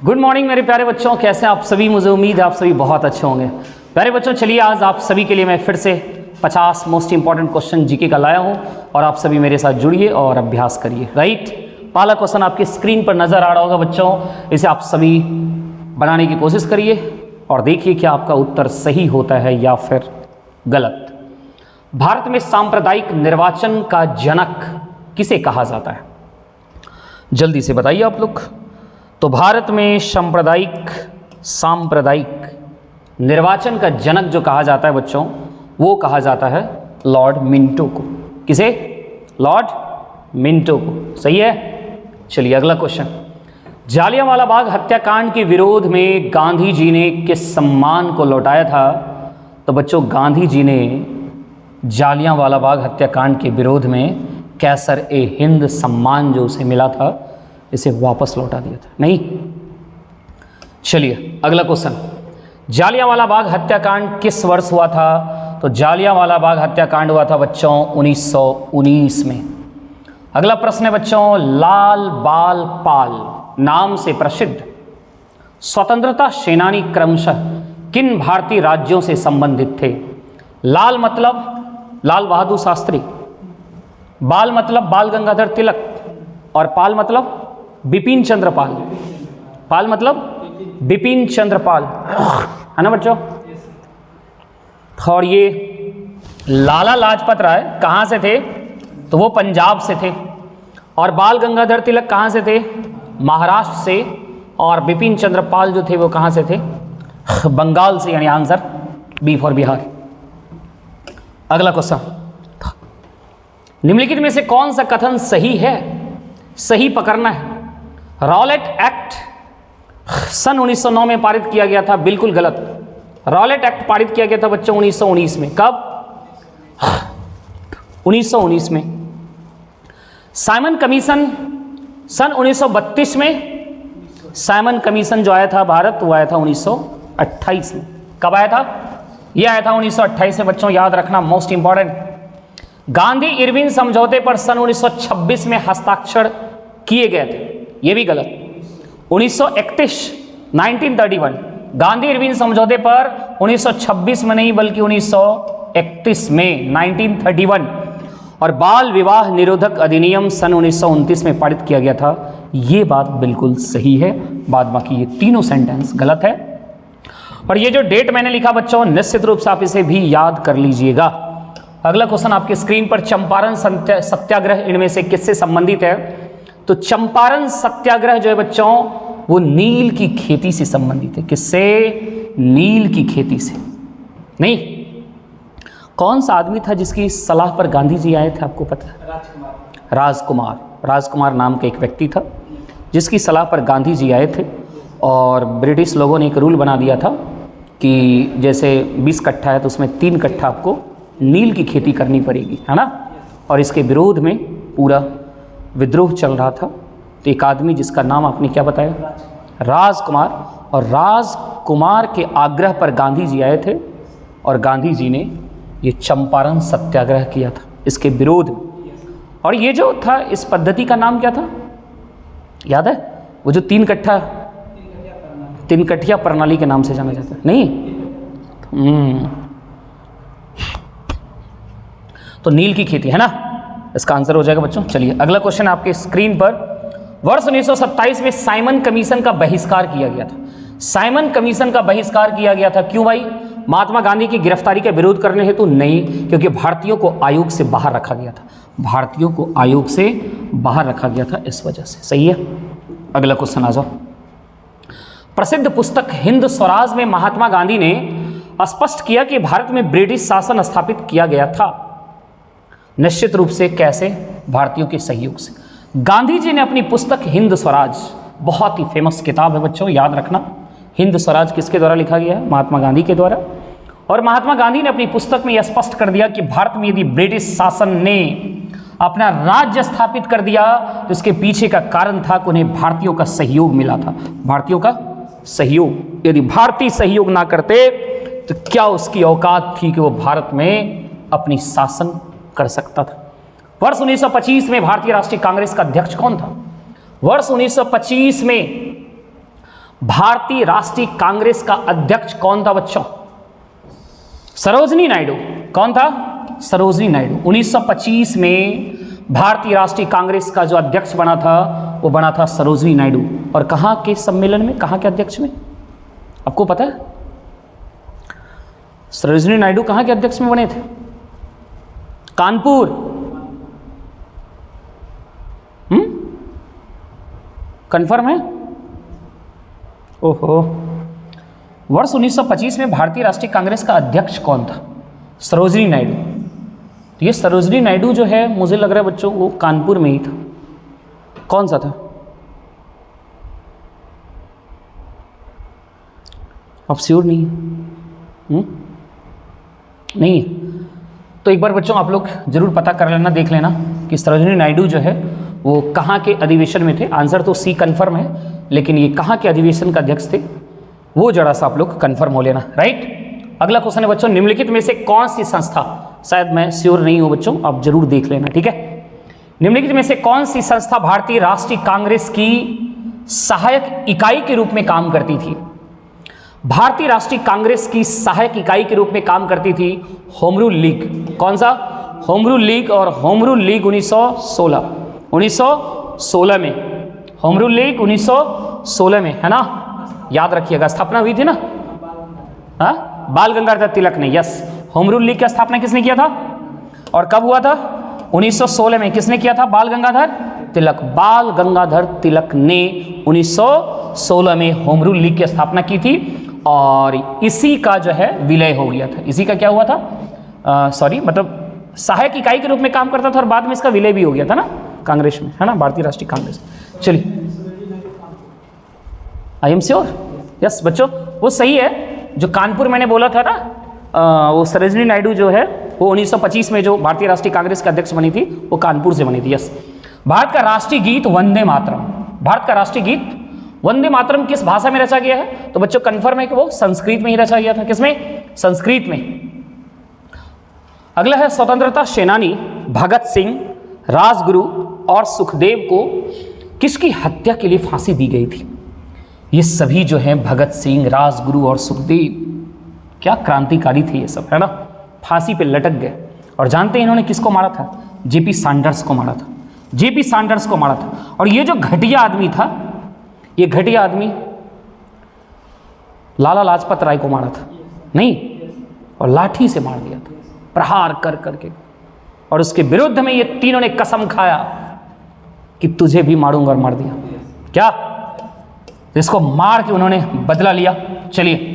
Good morning मेरे प्यारे बच्चों, कैसे हैं आप सभी। मुझे उम्मीद है आप सभी बहुत अच्छे होंगे। प्यारे बच्चों, चलिए आज आप सभी के लिए मैं फिर से 50 मोस्ट इंपॉर्टेंट क्वेश्चन जीके का लाया हूं और आप सभी मेरे साथ जुड़िए और अभ्यास करिए। राइट, पहला क्वेश्चन आपकी स्क्रीन पर नजर आ रहा होगा बच्चों, इसे आप सभी बनाने की कोशिश करिए और देखिए कि आपका उत्तर सही होता है या फिर गलत। भारत में सांप्रदायिक निर्वाचन का जनक किसे कहा जाता है? जल्दी से बताइए आप लोग। तो भारत में सांप्रदायिक निर्वाचन का जनक जो कहा जाता है बच्चों, वो कहा जाता है लॉर्ड मिंटो को। किसे? लॉर्ड मिंटो को। सही है। चलिए अगला क्वेश्चन। जालियांवाला बाग हत्याकांड के विरोध में गांधी जी ने किस सम्मान को लौटाया था? तो बच्चों, गांधी जी ने जालियांवाला बाग हत्याकांड के विरोध में कैसर ए हिंद सम्मान जो उसे मिला था, इसे वापस लौटा दिया था। नहीं। चलिए अगला क्वेश्चन। जालियांवाला बाग हत्याकांड किस वर्ष हुआ था? तो जालियांवाला बाग हत्याकांड हुआ था बच्चों 1919 में। अगला प्रश्न है बच्चों, लाल बाल पाल नाम से प्रसिद्ध स्वतंत्रता सेनानी क्रमशः किन भारतीय राज्यों से संबंधित थे? लाल मतलब लाल बहादुर शास्त्री, बाल मतलब बाल गंगाधर तिलक और पाल मतलब बिपिन चंद्र पाल। पाल मतलब बिपिन चंद्र पाल, है ना बच्चों। और ये लाला लाजपत राय कहाँ से थे? तो वो पंजाब से थे। और बाल गंगाधर तिलक कहाँ से थे? महाराष्ट्र से। और बिपिन चंद्र पाल जो थे वो कहाँ से थे? बंगाल से, यानी आंसर बी फॉर बिहार। अगला क्वेश्चन, निम्नलिखित में से कौन सा कथन सही है? सही पकड़ना है। रॉलेट एक्ट सन 1909 में पारित किया गया था। बिल्कुल गलत। रॉलेट एक्ट पारित किया गया था बच्चों 1919 में। कब? 1919 में। साइमन कमीशन सन 1932 में। साइमन कमीशन जो आया था भारत, वो आया था 1928 में। कब आया था? यह आया था 1928 में बच्चों, याद रखना, मोस्ट इंपॉर्टेंट। गांधी इरविन समझौते पर सन 1926 में हस्ताक्षर किए गए थे। यह भी गलत। 1931 गांधी इरविन समझौते पर 1926 में नहीं बल्कि 1931 में 1931। और बाल विवाह निरोधक अधिनियम सन 1929 में पारित किया गया था। यह बात बिल्कुल सही है। बाद बाकी ये तीनों सेंटेंस गलत है। और ये जो डेट मैंने लिखा बच्चों, निश्चित रूप से आप इसे भी याद कर लीजिएगा। अगला क्वेश्चन आपकी स्क्रीन पर, चंपारण सत्याग्रह इनमें से किससे संबंधित है? तो चंपारण सत्याग्रह जो है बच्चों, वो नील की खेती से संबंधित है। किससे? नील की खेती से। नहीं। कौन सा आदमी था जिसकी सलाह पर गांधी जी आए थे, आपको पता है? राजकुमार नाम का एक व्यक्ति था जिसकी सलाह पर गांधी जी आए थे। और ब्रिटिश लोगों ने एक रूल बना दिया था कि जैसे 20 कट्ठा है तो उसमें 3 कट्ठा आपको नील की खेती करनी पड़ेगी, है ना। और इसके विरोध में पूरा विद्रोह चल रहा था। तो एक आदमी जिसका नाम आपने क्या बताया? राजकुमार। और राजकुमार के आग्रह पर गांधी जी आए थे और गांधी जी ने ये चंपारण सत्याग्रह किया था इसके विरोध में। और ये जो था, इस पद्धति का नाम क्या था, याद है? वो जो 3 कट्ठिया प्रणाली के नाम से जाना जाता है। नहीं। तो नील की खेती, है ना, इसका आंसर हो जाएगा बच्चों। चलिए अगला क्वेश्चन आपके स्क्रीन पर। वर्ष 1927 में साइमन कमीशन का बहिष्कार किया गया था। साइमन कमीशन का बहिष्कार किया गया था क्यों भाई? महात्मा गांधी की गिरफ्तारी का विरोध करने हेतु? नहीं, क्योंकि भारतीयों को आयोग से बाहर रखा गया था। भारतीयों को आयोग से बाहर रखा गया था इस वजह से। सही है। अगला क्वेश्चन आ जाओ। प्रसिद्ध पुस्तक हिंद स्वराज में महात्मा गांधी ने स्पष्ट किया कि भारत में ब्रिटिश शासन स्थापित किया गया था। निश्चित रूप से कैसे? भारतीयों के सहयोग से। गांधी जी ने अपनी पुस्तक हिंद स्वराज, बहुत ही फेमस किताब है बच्चों, याद रखना। हिंद स्वराज किसके द्वारा लिखा गया है? महात्मा गांधी के द्वारा। और महात्मा गांधी ने अपनी पुस्तक में यह स्पष्ट कर दिया कि भारत में यदि ब्रिटिश शासन ने अपना राज्य स्थापित कर दिया तो इसके पीछे का कारण था कि उन्हें भारतीयों का सहयोग मिला था। भारतीयों का सहयोग। यदि भारतीय सहयोग ना करते तो क्या उसकी औकात थी कि वो भारत में अपनी शासन कर सकता था। वर्ष 1925 में भारतीय राष्ट्रीय कांग्रेस का अध्यक्ष कौन था? वर्ष 1925 में भारतीय राष्ट्रीय कांग्रेस का अध्यक्ष कौन था बच्चों? सरोजिनी नायडू। कौन था? सरोजिनी नायडू। 1925 में भारतीय राष्ट्रीय कांग्रेस का जो अध्यक्ष बना था वो बना था सरोजिनी नायडू। और कहाँ के सम्मेलन में, कहाँ के अध्यक्ष में, आपको पता है? सरोजिनी नायडू कहाँ के अध्यक्ष में बने थे? कानपुर। कंफर्म है? ओहो। वर्ष 1925 में भारतीय राष्ट्रीय कांग्रेस का अध्यक्ष कौन था? सरोजिनी नायडू। तो ये सरोजिनी नायडू जो है, मुझे लग रहा है बच्चों वो कानपुर में ही था। कौन सा था? आप श्योर नहीं है? नहीं है तो एक बार बच्चों आप लोग जरूर पता कर लेना, देख लेना कि सरोजिनी नायडू जो है वो कहाँ के अधिवेशन में थे। आंसर तो सी कंफर्म है, लेकिन ये कहाँ के अधिवेशन का अध्यक्ष थे वो जरा सा आप लोग कंफर्म हो लेना। राइट। अगला क्वेश्चन है बच्चों, निम्नलिखित में से कौन सी संस्था, शायद मैं श्योर नहीं हूं बच्चों, आप जरूर देख लेना, ठीक है। निम्नलिखित में से कौन सी संस्था भारतीय राष्ट्रीय कांग्रेस की सहायक इकाई के रूप में काम करती थी? भारतीय राष्ट्रीय कांग्रेस की सहायक इकाई के रूप में काम करती थी होम रूल लीग। कौन सा? Home rule league. और होम रूल लीग 1916 में, होम रूल लीग 1916 में, है ना, याद रखिएगा, स्थापना हुई थी ना, हाँ, बाल गंगाधर तिलक ने। यस, होम रूल लीग की स्थापना किसने किया था और कब हुआ था? 1916 में। किसने किया था? बाल गंगाधर तिलक। बाल गंगाधर तिलक ने 1916 में होम रूल लीग की स्थापना की थी और इसी का जो है विलय हो गया था। इसी का क्या हुआ था? मतलब सहायक इकाई के रूप में काम करता था और बाद में इसका विलय भी हो गया था ना कांग्रेस में, है ना, भारतीय राष्ट्रीय कांग्रेस। चलिए, आई एम श्योर। यस बच्चों, वो सही है। जो कानपुर मैंने बोला था ना, वो सरोजिनी नायडू जो है वो 1925 में जो भारतीय राष्ट्रीय कांग्रेस के अध्यक्ष बनी थी वो कानपुर से बनी थी। यस। भारत का राष्ट्रीय गीत वंदे मातरम। भारत का राष्ट्रीय गीत वंदे मातरम किस भाषा में रचा गया है? तो बच्चों कंफर्म है कि वो संस्कृत में ही रचा गया था। किसमें? संस्कृत में। अगला है, स्वतंत्रता सेनानी भगत सिंह, राजगुरु और सुखदेव को किसकी हत्या के लिए फांसी दी गई थी? ये सभी जो हैं भगत सिंह, राजगुरु और सुखदेव, क्या क्रांतिकारी थे ये सब, है ना, फांसी पे लटक गए। और जानते हैं इन्होंने किसको मारा था? जेपी सैंडर्स को मारा था। जेपी सैंडर्स को मारा था। और ये जो घटिया आदमी था, ये घटिया आदमी लाला लाजपत राय को मारा था, नहीं, और लाठी से मार दिया था, प्रहार कर करके। और उसके विरुद्ध में ये तीनों ने कसम खाया कि तुझे भी मारूंगा, और मार दिया। क्या? इसको मार के उन्होंने बदला लिया। चलिए,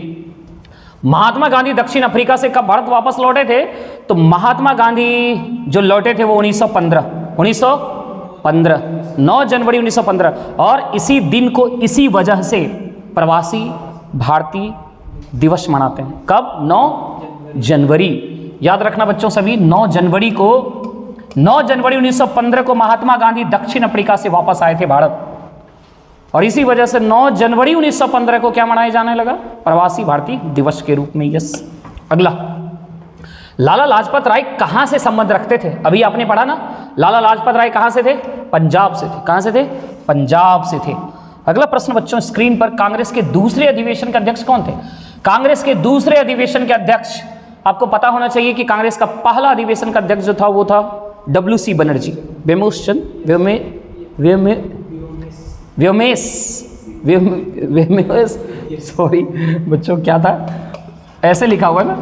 महात्मा गांधी दक्षिण अफ्रीका से कब भारत वापस लौटे थे? तो महात्मा गांधी जो लौटे थे वो 1915, 9 जनवरी 1915। और इसी दिन को, इसी वजह से प्रवासी भारतीय दिवस मनाते हैं। कब? 9 जनवरी। याद रखना बच्चों सभी, 9 जनवरी 1915 को महात्मा गांधी दक्षिण अफ्रीका से वापस आए थे भारत। और इसी वजह से 9 जनवरी 1915 को क्या मनाया जाने लगा? प्रवासी भारतीय दिवस के रूप में। यस। अगला, लाला लाजपत राय कहां से संबंध रखते थे? अभी आपने पढ़ा ना, लाला लाजपत राय कहां से थे? पंजाब से थे। कहां से थे? पंजाब से थे। अगला प्रश्न बच्चों स्क्रीन पर, कांग्रेस के दूसरे अधिवेशन के अध्यक्ष कौन थे? कांग्रेस के दूसरे अधिवेशन के अध्यक्ष, आपको पता होना चाहिए कि कांग्रेस का पहला अधिवेशन का अध्यक्ष जो था वो था WC बनर्जी, व्योमेश, सॉरी बच्चों, क्या था, ऐसे लिखा हुआ ना,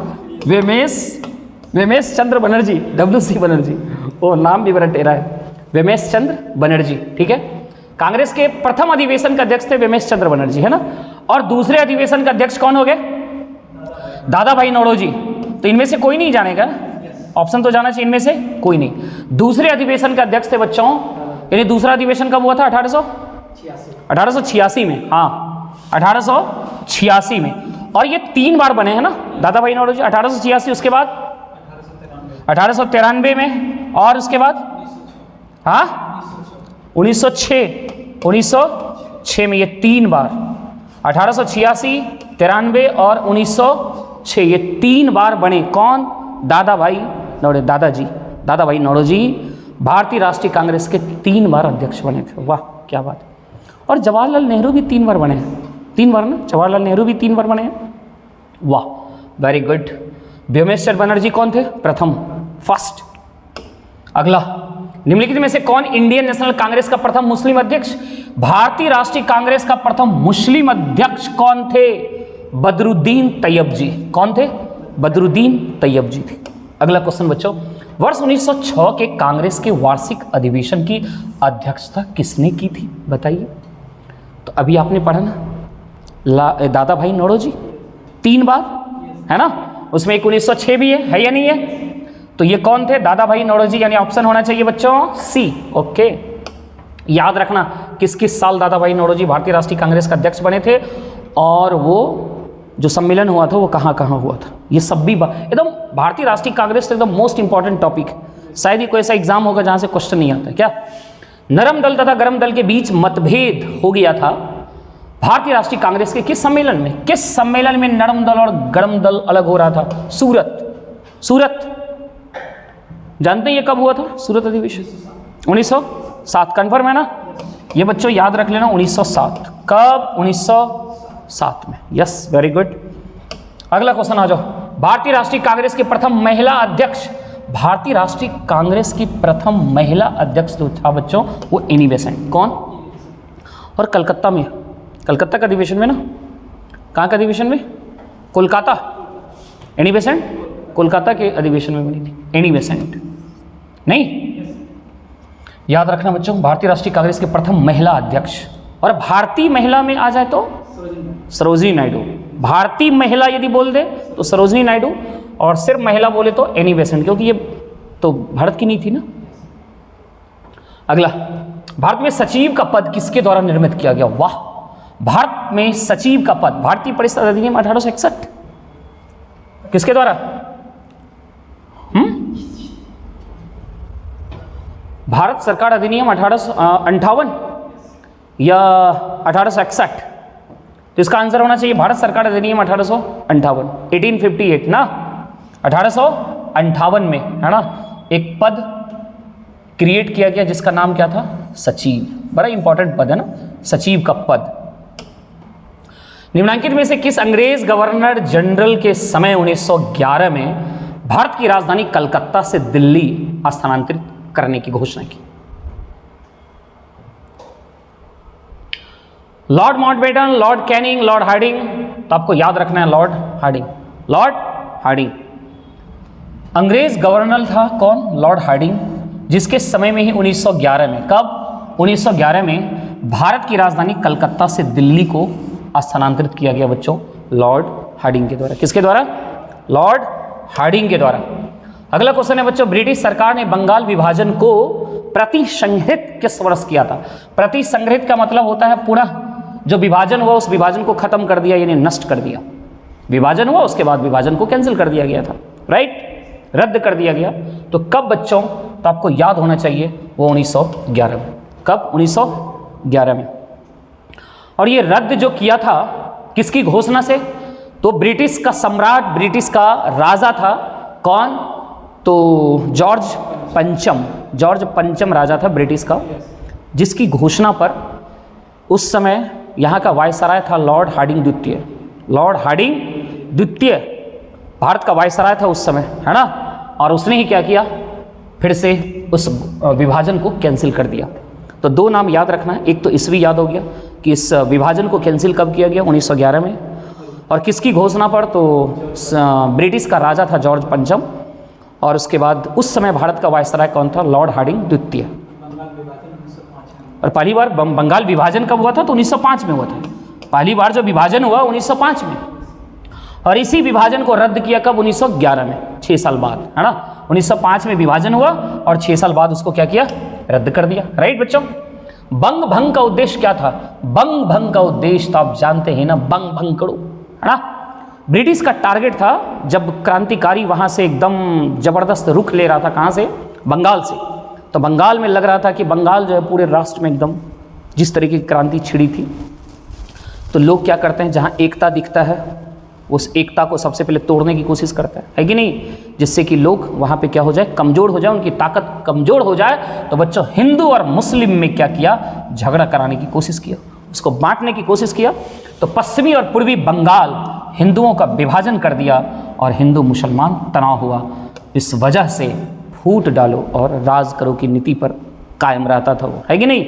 व्योमेश चंद्र बनर्जी, WC बनर्जी, वो नाम भी बड़ा टेढ़ा है, व्योमेश चंद्र बनर्जी। ठीक है, कांग्रेस के प्रथम अधिवेशन का अध्यक्ष थे व्योमेश चंद्र बनर्जी, है ना। और दूसरे अधिवेशन का अध्यक्ष कौन हो गए? दादा भाई नौरोजी। तो इनमें से कोई नहीं जानेगा, ऑप्शन तो जाना चाहिए, इनमें से कोई नहीं। दूसरे अधिवेशन का अध्यक्ष थे बच्चों, यानी दूसरा अधिवेशन कब हुआ था? 1886 में। हाँ, 1886 में। और ये 3 बार बने हैं ना दादा भाई नौरोजी, 1886, उसके बाद 1893 में, और उसके बाद हाँ 1906 में। ये 3 बार, 1886, 93 और 1906, ये 3 बार बने। कौन? दादा भाई नौरोजी भारतीय राष्ट्रीय कांग्रेस के 3 बार अध्यक्ष बने थे। वाह क्या बात। और जवाहरलाल नेहरू भी 3 बार बने हैं, 3 बार ना, जवाहरलाल नेहरू भी 3 बार बने हैं। वाह, वेरी गुड। व्योमेश्वर बनर्जी कौन थे? प्रथम, फर्स्ट। अगला, निम्नलिखित में से कौन इंडियन नेशनल कांग्रेस का प्रथम मुस्लिम अध्यक्ष? भारतीय राष्ट्रीय कांग्रेस का प्रथम मुस्लिम अध्यक्ष कौन थे? बदरुद्दीन तैयब जी। कौन थे? बदरुद्दीन तैयब जी थे। अगला क्वेश्चन बच्चों, वर्ष 1906 के कांग्रेस के वार्षिक अधिवेशन की अध्यक्षता किसने की थी? बताइए। तो अभी आपने पढ़ा ना, दादा भाई नौरोजी 3 बार, है ना, उसमें एक 1906 भी है या नहीं है? तो ये कौन थे? दादा भाई नौरोजी, यानी ऑप्शन होना चाहिए बच्चों सी। ओके, याद रखना किस किस साल दादा भाई नौरोजी भारतीय राष्ट्रीय कांग्रेस का अध्यक्ष बने थे, और वो जो सम्मेलन हुआ था वो कहाँ कहाँ हुआ था, ये सब भी एकदम भारतीय राष्ट्रीय कांग्रेस तो एकदम मोस्ट इंपॉर्टेंट टॉपिक है। शायद ही कोई ऐसा एग्जाम होगा जहाँ से क्वेश्चन नहीं आता। क्या नरम दल तथा गरम दल के बीच मतभेद हो गया था भारतीय राष्ट्रीय कांग्रेस के किस सम्मेलन में? किस सम्मेलन में नरम दल और गरम दल अलग हो रहा था? सूरत। जानते हैं ये कब हुआ था सूरत अधिवेशन? 1907। कन्फर्म है ना? ये बच्चों याद रख लेना, 1907। कब? 1907 में। Yes, very good. अगला क्वेश्चन आ जाओ। भारतीय राष्ट्रीय कांग्रेस के प्रथम महिला अध्यक्ष, भारतीय राष्ट्रीय कांग्रेस की प्रथम महिला अध्यक्ष जो था बच्चों वो एनी बेसेंट। कौन? और कलकत्ता में, कलकत्ता का अधिवेशन में ना, कहाँ का अधिवेशन में? कोलकाता। एनी बेसेंट कोलकाता के अधिवेशन में बनी थी। एनी बेसेंट नहीं, याद रखना बच्चों, भारतीय राष्ट्रीय कांग्रेस के प्रथम महिला अध्यक्ष। और भारतीय महिला में आ जाए तो सरोजिनी नायडू। भारतीय महिला यदि बोल दे तो सरोजिनी नायडू, और सिर्फ महिला बोले तो एनी बेसेंट, क्योंकि ये तो भारत की नहीं थी ना। अगला, भारत में सचिव का पद किसके द्वारा निर्मित किया गया? वाह, भारत में सचिव का पद, भारतीय परिषद अधिनियम 1861 किसके द्वारा? भारत सरकार अधिनियम 1858 या 1861? तो इसका आंसर होना चाहिए भारत सरकार अधिनियम 1858, 1858 ना, 1858 में, है ना, एक पद क्रिएट किया गया जिसका नाम क्या था? सचिव। बड़ा इंपॉर्टेंट पद है ना, सचिव का पद। निम्नलिखित में से किस अंग्रेज गवर्नर जनरल के समय 1911 में भारत की राजधानी कलकत्ता से दिल्ली स्थानांतरित करने की घोषणा की? Lord Mountbatten, Lord Canning, Lord Hardinge? तो आपको याद रखना है लॉर्ड हार्डिंग। लॉर्ड हार्डिंग अंग्रेज गवर्नर था। कौन? लॉर्ड हार्डिंग, जिसके समय में ही 1911 में, कब? 1911 में भारत की राजधानी कलकत्ता से दिल्ली को स्थानांतरित किया गया बच्चों, लॉर्ड हार्डिंग के द्वारा। किसके द्वारा? लॉर्ड हार्डिंग के द्वारा। अगला क्वेश्चन है बच्चों, ब्रिटिश सरकार ने बंगाल विभाजन को प्रतिसंहृत किस वर्ष किया था? प्रतिसंहृत का मतलब होता है पुनः जो विभाजन हुआ उस विभाजन को खत्म कर दिया, यानी नष्ट कर दिया। विभाजन हुआ, उसके बाद विभाजन को कैंसिल कर दिया गया था, राइट, रद्द कर दिया गया। तो कब बच्चों? तो आपको याद होना चाहिए वो 1911 में। कब? 1911 में। और ये रद्द जो किया था किसकी घोषणा से? तो ब्रिटिश का सम्राट, ब्रिटिश का राजा था। कौन? तो जॉर्ज पंचम राजा था ब्रिटिश का, जिसकी घोषणा पर उस समय यहाँ का वायसराय था लॉर्ड हार्डिंग द्वितीय। लॉर्ड हार्डिंग द्वितीय भारत का वायसराय था उस समय, है ना, और उसने ही क्या किया? फिर से उस विभाजन को कैंसिल कर दिया। तो 2 नाम याद रखना है, एक तो ईस्वी याद हो गया कि इस विभाजन को कैंसिल कब किया गया? 1911 में। और किसकी घोषणा पर? तो ब्रिटिश का राजा था जॉर्ज पंचम, और उसके बाद उस समय भारत का वायसराय कौन था? लॉर्ड हार्डिंग द्वितीय। और पहली बार बंगाल विभाजन कब हुआ था? तो 1905 में हुआ था। पहली बार जो विभाजन हुआ 1905 में, और इसी विभाजन को रद्द किया कब? 1911 में, 6 साल बाद, है ना। 1905 में विभाजन हुआ और 6 साल बाद उसको क्या किया? रद्द कर दिया, राइट बच्चों। बंग भंग का उद्देश्य क्या था? बंग भंग का उद्देश्य तो आप जानते हैं ना, बंग भंग करो, है ना। ब्रिटिश का टारगेट था, जब क्रांतिकारी वहाँ से एकदम जबरदस्त रुख ले रहा था, कहाँ से? बंगाल से। तो बंगाल में लग रहा था कि बंगाल जो है पूरे राष्ट्र में एकदम जिस तरीके की क्रांति छिड़ी थी, तो लोग क्या करते हैं, जहाँ एकता दिखता है उस एकता को सबसे पहले तोड़ने की कोशिश करता है कि नहीं, जिससे कि लोग वहाँ पे क्या हो जाए? कमज़ोर हो जाए, उनकी ताकत कमज़ोर हो जाए। तो बच्चों हिंदू और मुस्लिम में क्या किया? झगड़ा कराने की कोशिश किया। इसको बांटने की कोशिश किया, तो पश्चिमी और पूर्वी बंगाल हिंदुओं का विभाजन कर दिया और हिंदू मुसलमान तनाव हुआ। इस वजह से फूट डालो और राज करो की नीति पर कायम रहता था वो, है कि नहीं।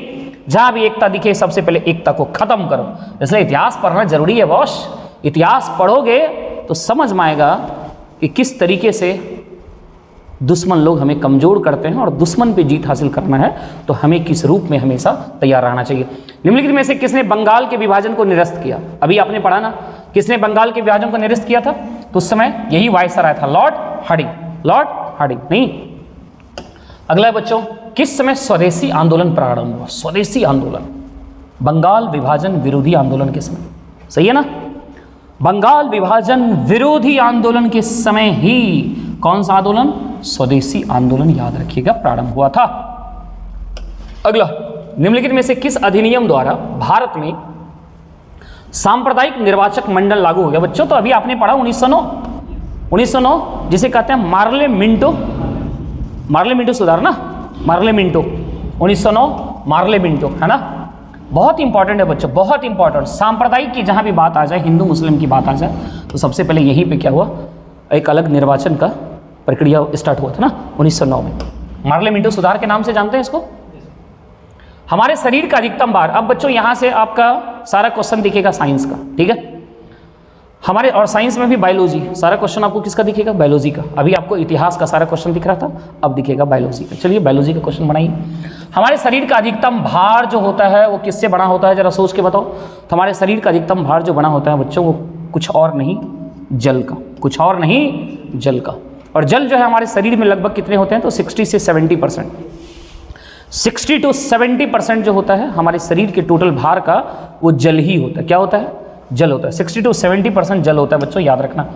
जहाँ भी एकता दिखे सबसे पहले एकता को खत्म करो। इसलिए इतिहास पढ़ना जरूरी है बॉस। इतिहास पढ़ोगे तो समझ में आएगा कि किस तरीके से दुश्मन लोग हमें कमज़ोर करते हैं और दुश्मन पे जीत हासिल करना है तो हमें किस रूप में हमेशा तैयार रहना चाहिए। निम्नलिखित में से किसने बंगाल के विभाजन को निरस्त किया? अभी आपने पढ़ा ना, किसने बंगाल के विभाजन को निरस्त किया था? तो उस समय यही वायसराय था, लॉर्ड हार्डिंग। लॉर्ड हार्डिंग नहीं। अगला है बच्चों, किस समय स्वदेशी आंदोलन प्रारंभ हुआ? स्वदेशी आंदोलन बंगाल विभाजन विरोधी आंदोलन के समय, सही है ना। बंगाल विभाजन विरोधी आंदोलन के समय ही कौन सा आंदोलन? स्वदेशी आंदोलन, याद रखिएगा, प्रारंभ हुआ था। अगला, निम्नलिखित में से किस अधिनियम द्वारा भारत में सांप्रदायिक निर्वाचक मंडल लागू हो गया? बच्चों तो अभी आपने पढ़ा 1909 जिसे कहते हैं मार्लेमिंटो सुधार ना, मार्लेमिंटो 1909 मार्लेमिंटो, है ना। बहुत इंपॉर्टेंट है बच्चों, बहुत इंपॉर्टेंट। सांप्रदायिक की जहां भी बात आ जाए, हिंदू मुस्लिम की बात आ जाए, तो सबसे पहले यहीं पे क्या हुआ, एक अलग निर्वाचन का प्रक्रिया स्टार्ट हुआ था ना 1909 में। मार्लेमिंटो सुधार के नाम से जानते हैं इसको। हमारे शरीर का अधिकतम भार, अब बच्चों यहां से आपका सारा क्वेश्चन दिखेगा साइंस का, ठीक है। हमारे और साइंस में भी बायोलॉजी, सारा क्वेश्चन आपको किसका दिखेगा? बायोलॉजी का। अभी आपको इतिहास का सारा क्वेश्चन दिख रहा था, अब दिखेगा बायोलॉजी का। चलिए बायोलॉजी का क्वेश्चन बनाइए। हमारे शरीर का अधिकतम भार जो होता है वो किससे बना होता है, जरा सोच के बताओ। तो हमारे शरीर का अधिकतम भार जो बना होता है बच्चों, वो कुछ और नहीं जल का, कुछ और नहीं जल का। और जल जो है हमारे शरीर में लगभग कितने होते हैं? तो 60 से 70%, 60 to 70% जो होता है हमारे शरीर के टोटल भार का, वो जल ही होता है। क्या होता है? जल होता है। 60 to 70% जल होता है बच्चों, याद रखना।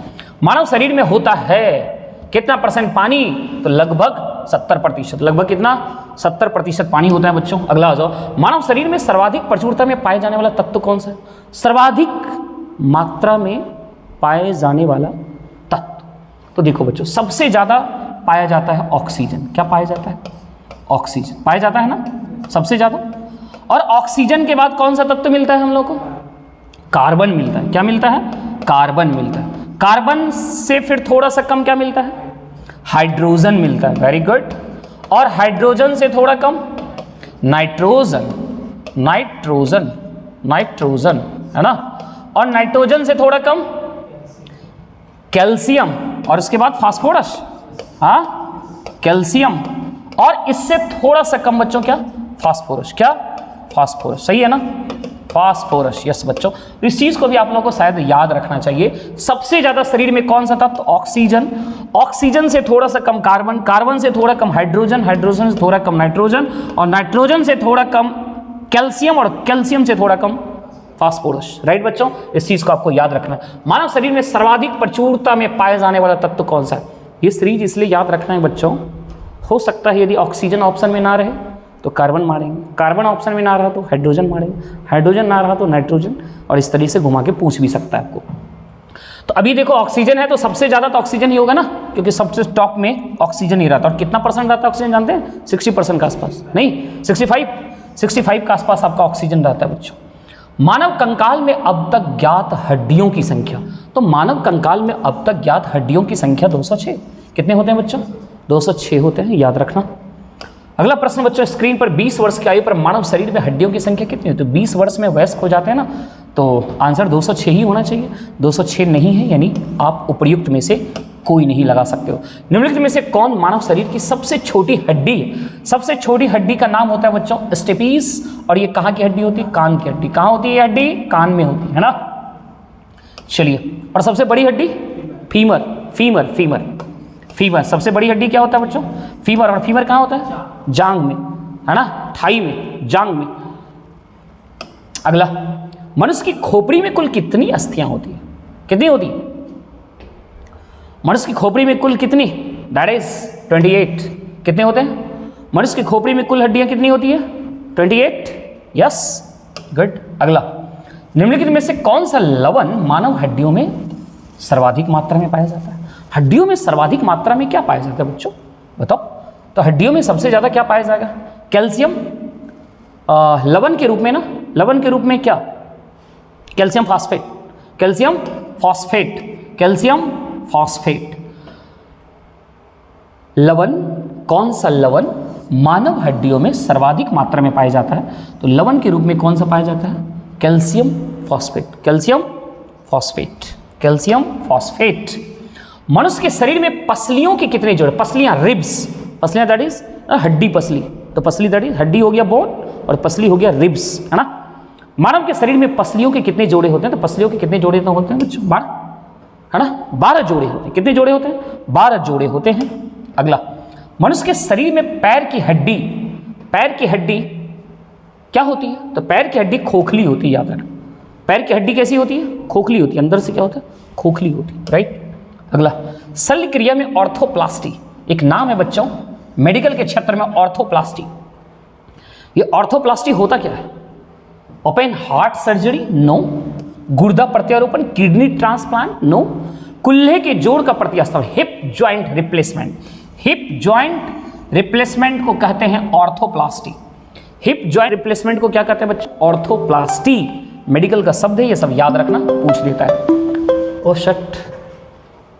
मानव शरीर में होता है कितना परसेंट पानी? तो लगभग 70%। लगभग कितना? 70% पानी होता है बच्चों। अगला आ जाओ, मानव शरीर में सर्वाधिक प्रचुरता में पाए जाने वाला तत्व कौन सा है? सर्वाधिक मात्रा में पाए जाने वाला तत्व, तो देखो बच्चों, सबसे ज़्यादा पाया जाता है ऑक्सीजन। क्या पाया जाता है? ऑक्सीजन पाया जाता है ना सबसे ज़्यादा। और ऑक्सीजन के बाद कौन सा तत्व मिलता है हम लोग को? कार्बन मिलता है। क्या मिलता है? कार्बन मिलता है। कार्बन से फिर थोड़ा सा कम क्या मिलता है? हाइड्रोजन मिलता है। Very good. और हाइड्रोजन से थोड़ा कम नाइट्रोजन, नाइट्रोजन, नाइट्रोजन, है ना। और नाइट्रोजन से थोड़ा कम कैल्शियम, और इसके बाद फास्फोरस, हाँ कैल्शियम, और इससे थोड़ा सा कम बच्चों क्या? फास्फोरस। क्या? फास्फोरस, सही है ना, फास्फोरस। यस बच्चों, इस चीज को भी आप लोगों को शायद याद रखना चाहिए। सबसे ज्यादा शरीर में कौन सा तत्व? ऑक्सीजन। ऑक्सीजन से थोड़ा सा कम कार्बन, कार्बन से थोड़ा कम हाइड्रोजन, हाइड्रोजन से थोड़ा कम नाइट्रोजन, और नाइट्रोजन से थोड़ा कम कैल्शियम, और कैल्शियम से थोड़ा कम फास्फोरस। राइट बच्चों, इस चीज को आपको याद रखना। मानव शरीर में सर्वाधिक प्रचुरता में पाए जाने वाला तत्व कौन सा है? ये सीरीज इसलिए याद रखना है बच्चों, हो सकता है यदि ऑक्सीजन ऑप्शन में ना रहे तो कार्बन मारेंगे, कार्बन ऑप्शन में ना रहा तो हाइड्रोजन मारेंगे, हाइड्रोजन ना रहा तो नाइट्रोजन, और इस तरीके से घुमा के पूछ भी सकता है आपको। तो अभी देखो ऑक्सीजन है तो सबसे ज़्यादा तो ऑक्सीजन ही होगा ना, क्योंकि सबसे टॉप में ऑक्सीजन ही रहता है। और कितना परसेंट रहता है ऑक्सीजन जानते हैं? 60% के आसपास, नहीं 65 के आसपास आपका ऑक्सीजन रहता है बच्चों। मानव कंकाल में अब तक ज्ञात हड्डियों की संख्या, तो मानव कंकाल में अब तक ज्ञात हड्डियों की संख्या 206। कितने होते हैं बच्चों? 206 होते हैं, याद रखना। अगला प्रश्न बच्चों, स्क्रीन पर 20 वर्ष की आयु पर मानव शरीर में हड्डियों की संख्या कितनी होती है? 20 वर्ष में वयस्क हो जाते हैं ना, तो आंसर 206 ही होना चाहिए। 206 नहीं है, यानी आप उपर्युक्त में से कोई नहीं लगा सकते हो। निम्नलिखित में से कौन मानव शरीर की सबसे छोटी हड्डी है? सबसे छोटी हड्डी का नाम होता है बच्चों स्टेपीज, और ये कहाँ की हड्डी होती है? कान की हड्डी। कहाँ होती है हड्डी? कान में होती है ना। चलिए, और सबसे बड़ी हड्डी? Femur, femur, femur, femur. सबसे बड़ी हड्डी क्या होता है बच्चों? फीमर। और फीमर कहाँ होता है? जांग में, है ना, थाई में, जांग में। अगला, मनुष्य की खोपड़ी में कुल कितनी अस्थियां होती है? कितनी होती है मनुष्य की खोपड़ी में? कुल कितनी? That is 28। कितने होते हैं मनुष्य की खोपड़ी में? कुल हड्डियां कितनी होती है? 28। Yes, good. अगला, निम्नलिखित में से कौन सा लवण मानव हड्डियों में सर्वाधिक मात्रा में पाया जाता है? हड्डियों में सर्वाधिक मात्रा में क्या पाया जाता है बच्चों, बताओ। तो हड्डियों में सबसे ज़्यादा क्या पाया जाएगा? कैल्शियम लवण के रूप में ना, लवण के रूप में क्या? Calcium phosphate, calcium phosphate, calcium phosphate. लवण, कौन सा लवण मानव हड्डियों में सर्वाधिक मात्रा में पाया जाता है? तो लवण के रूप में कौन सा पाया जाता है? Calcium phosphate, calcium phosphate, calcium phosphate. मनुष्य के शरीर में पसलियों के कितने जोड़े? पसलियां, रिब्स, पसलियां दैट इज हड्डी, पसली, तो पसली दैट इज हड्डी हो गया बोन, और पसली हो गया रिब्स, है ना। मानव के शरीर में पसलियों के कितने जोड़े होते हैं? तो पसलियों के कितने जोड़े होते हैं बच्चों? 12, है ना, 12 जोड़े होते हैं। कितने जोड़े होते हैं? 12 जोड़े होते हैं। अगला, मनुष्य के शरीर में पैर की हड्डी, पैर की हड्डी क्या होती है? तो पैर की हड्डी खोखली होती है, याद रखना। पैर की हड्डी कैसी होती है? खोखली होती है, अंदर से क्या होता है? खोखली होती है, राइट। अगला, शल्य क्रिया में ऑर्थोप्लास्टी एक नाम है बच्चों, मेडिकल के क्षेत्र में ऑर्थोप्लास्टी। ये ऑर्थोप्लास्टी होता क्या है? Open heart surgery? नो। गुर्दा प्रत्यारोपण, किडनी ट्रांसप्लांट? नो। कुल्हे के जोड़ का प्रतिस्थापन, hip joint replacement, hip joint replacement को कहते हैं ऑर्थोप्लास्टी। हिप जॉइंट रिप्लेसमेंट को क्या कहते हैं बच्चों? ऑर्थोप्लास्टी। मेडिकल का शब्द है, ये सब याद रखना, पूछ लेता है। ओ शट,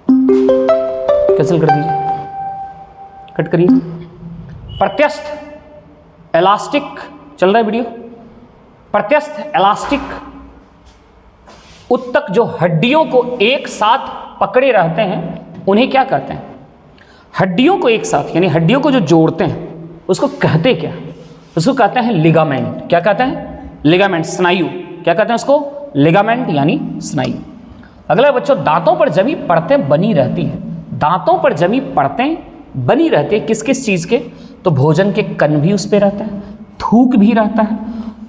कैंसिल कर दीजिए, कट करिए। प्रत्यस्थ इलास्टिक चल रहा है वीडियो। प्रत्यस्थ इलास्टिक उत्तक जो हड्डियों को एक साथ पकड़े रहते हैं उन्हें क्या कहते हैं? हड्डियों को एक साथ, यानी हड्डियों को जो जोड़ते हैं उसको कहते क्या? उसको कहते हैं लिगामेंट। क्या कहते हैं? लिगामेंट, स्नायु। क्या कहते हैं उसको? लिगामेंट यानी स्नायु। अगला बच्चों, दांतों पर जमी परतें बनी रहती हैं। दांतों पर जमी परतें बनी रहती है किस किस चीज के? तो भोजन के कण भी उस पर रहता है, थूक भी रहता है,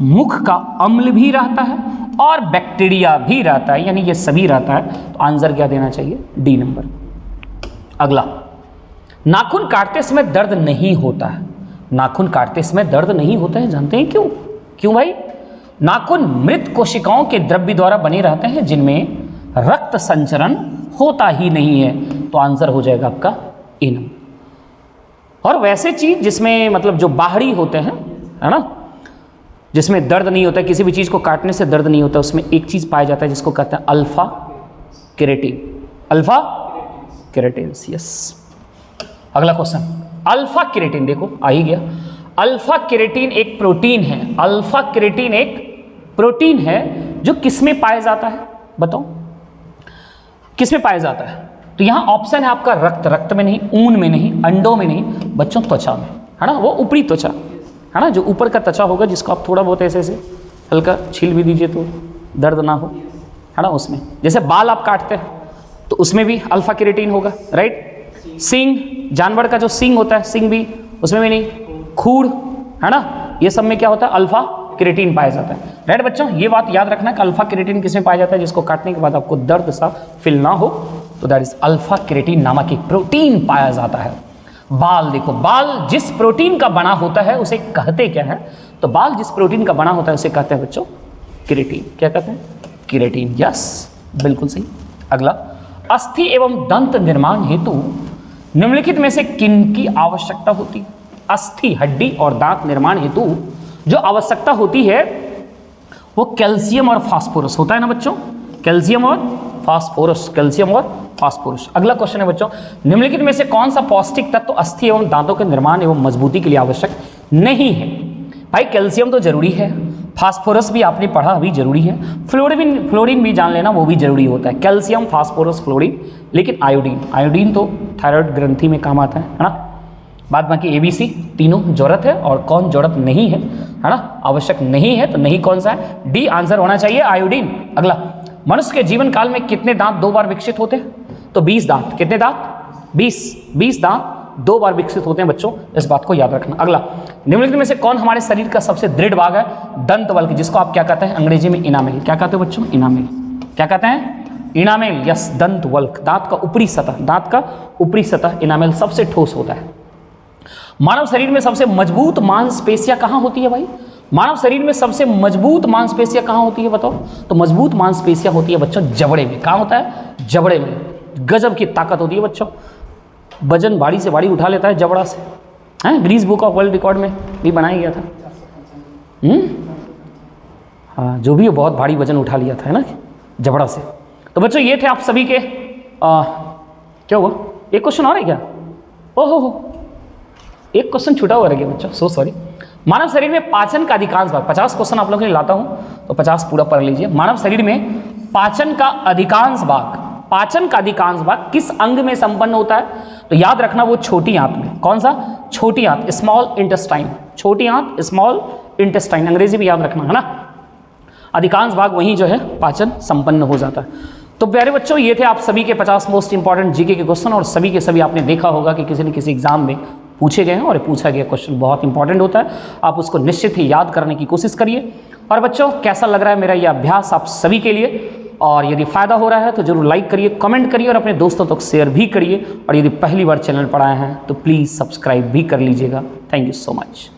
मुख का अम्ल भी रहता है, और बैक्टीरिया भी रहता है, यानी ये सभी रहता है। तो आंसर क्या देना चाहिए? D number. अगला, नाखून काटते समय दर्द नहीं होता है। नाखून काटते समय दर्द नहीं होता है, जानते हैं क्यों? क्यों भाई? नाखून मृत कोशिकाओं के द्रव्य द्वारा बने रहते हैं जिनमें रक्त संचरण होता ही नहीं है। तो आंसर हो जाएगा आपका ए नंबर। और वैसे चीज जिसमें मतलब जो बाहरी होते हैं, है ना, जिसमें दर्द नहीं होता है, किसी भी चीज को काटने से दर्द नहीं होता, उसमें एक चीज पाया जाता है जिसको कहते हैं alpha keratin. Alpha keratin, yes. अगला क्वेश्चन, अल्फा केरेटिन देखो आ ही गया। अल्फा केरेटिन एक प्रोटीन है। अल्फा केरेटिन एक प्रोटीन है जो किसमें पाया जाता है? बताओ किसमें पाया जाता है? तो यहां ऑप्शन है आपका रक्त, रक्त में नहीं, ऊन में नहीं, अंडों में नहीं, बच्चों त्वचा में, है ना, वो ऊपरी त्वचा, है ना, जो ऊपर का त्वचा होगा जिसको आप थोड़ा बहुत ऐसे ऐसे हल्का छील भी दीजिए तो दर्द ना हो, है ना, उसमें। जैसे बाल आप काटते हैं तो उसमें भी अल्फा केरेटिन होगा, राइट। सींग, जानवर का जो सींग होता है, सींग भी उसमें भी नहीं, खूर, है ना, ये सब में क्या होता है? अल्फा केरेटिन पाया जाता है, राइट बच्चों। ये बात याद रखना कि अल्फा केरेटिन किसमें पाया जाता है? जिसको काटने के बाद आपको दर्द सा फील ना हो, तो दैट इज अल्फा केरेटिन नामक एक प्रोटीन पाया जाता है। बाल देखो, बाल जिस प्रोटीन का बना होता है उसे कहते क्या है? तो बाल जिस प्रोटीन का बना होता है उसे कहते हैं बच्चों केरेटिन। क्या कहते हैं? केरेटिन, यस, बिल्कुल सही। अगला, अस्थि एवं दंत निर्माण हेतु निम्नलिखित में से किन की आवश्यकता होती है? अस्थि, हड्डी और दांत निर्माण हेतु जो आवश्यकता होती है वो कैल्शियम और फास्फोरस होता है ना बच्चों, कैल्शियम और फास्फोरस, कैल्शियम और फास्फोरस। अगला क्वेश्चन है बच्चों, निम्नलिखित में से कौन सा पौष्टिक तत्व अस्थि एवं दांतों के निर्माण एवं मजबूती के लिए आवश्यक नहीं है? भाई कैल्शियम तो जरूरी है, फास्फोरस भी आपने पढ़ा अभी जरूरी है, फ्लोरीन भी जान लेना वो भी जरूरी होता है। कैल्शियम, फास्फोरस, फ्लोरीन, लेकिन आयोडीन तो थायराइड ग्रंथि में काम आता है ना। बाद बाकी ABC तीनों जरूरत है, और कौन जरूरत नहीं है ना, आवश्यक नहीं है, तो नहीं कौन सा है? डी आंसर होना चाहिए, आयोडीन। अगला, मनुष्य के जीवन काल में कितने दांत 2 बार विकसित होते हैं? तो 20 दांत। कितने दांत? 20 दांत 2 बार विकसित होते हैं बच्चों, इस बात को याद रखना। अगला, निम्नलिखित में से कौन हमारे शरीर का सबसे दृढ़ भाग है? दंतवल्क, जिसको आप क्या कहते हैं अंग्रेजी में? इनामेल। क्या कहते हैं बच्चों? इनामेल। क्या कहते हैं? इनामेल, यस, दंतवल्क, दांत का ऊपरी सतह, दांत का ऊपरी सतह इनामेल सबसे ठोस होता है। मानव शरीर में सबसे मजबूत मांसपेशियां कहां होती है भाई? मानव शरीर में सबसे मजबूत मांसपेशियां कहां होती है बताओ? तो मजबूत मांसपेशियां होती है बच्चों जबड़े में। कहां होता है? जबड़े में। गजब की ताकत होती है बच्चों, वजन भारी से भारी उठा लेता है जबड़ा से, हैं? Guinness book of world record में भी बनाया गया था। जो भी हो बहुत भारी वजन उठा लिया था, है ना, जबड़ा से। तो बच्चों ये थे आप सभी के क्या हुआ, एक क्वेश्चन और है क्या? ओहो, एक क्वेश्चन छूटा हुआ रह गया बच्चों, सो सॉरी। मानव शरीर में पाचन का अधिकांश भाग, 50 क्वेश्चन आप लोगों के लिए लाता हूं तो 50 पूरा पढ़ लीजिए। मानव शरीर में पाचन का अधिकांश भाग किस अंग में संपन्न होता है? तो याद रखना वो छोटी आंत में। कौन सा? छोटी आंत, स्मॉल इंटेस्टाइन। छोटी आंत, स्मॉल इंटेस्टाइन, अंग्रेजी भी याद रखना, है ना। अधिकांश भाग वहीं जो है पाचन संपन्न हो जाता है। तो प्यारे बच्चों ये थे आप सभी के 50 मोस्ट इंपॉर्टेंट जीके के क्वेश्चन, और सभी के सभी आपने देखा होगा कि किसी न किसी एग्जाम में पूछे गए हैं, और पूछा गया क्वेश्चन बहुत इंपॉर्टेंट होता है। आप उसको निश्चित ही याद करने की कोशिश करिए। और बच्चों कैसा लग रहा है मेरा ये अभ्यास आप सभी के लिए? और यदि फ़ायदा हो रहा है तो जरूर लाइक करिए, कमेंट करिए और अपने दोस्तों तक शेयर भी करिए। और यदि पहली बार चैनल पर आए हैं तो प्लीज़ सब्सक्राइब भी कर लीजिएगा। Thank you so much.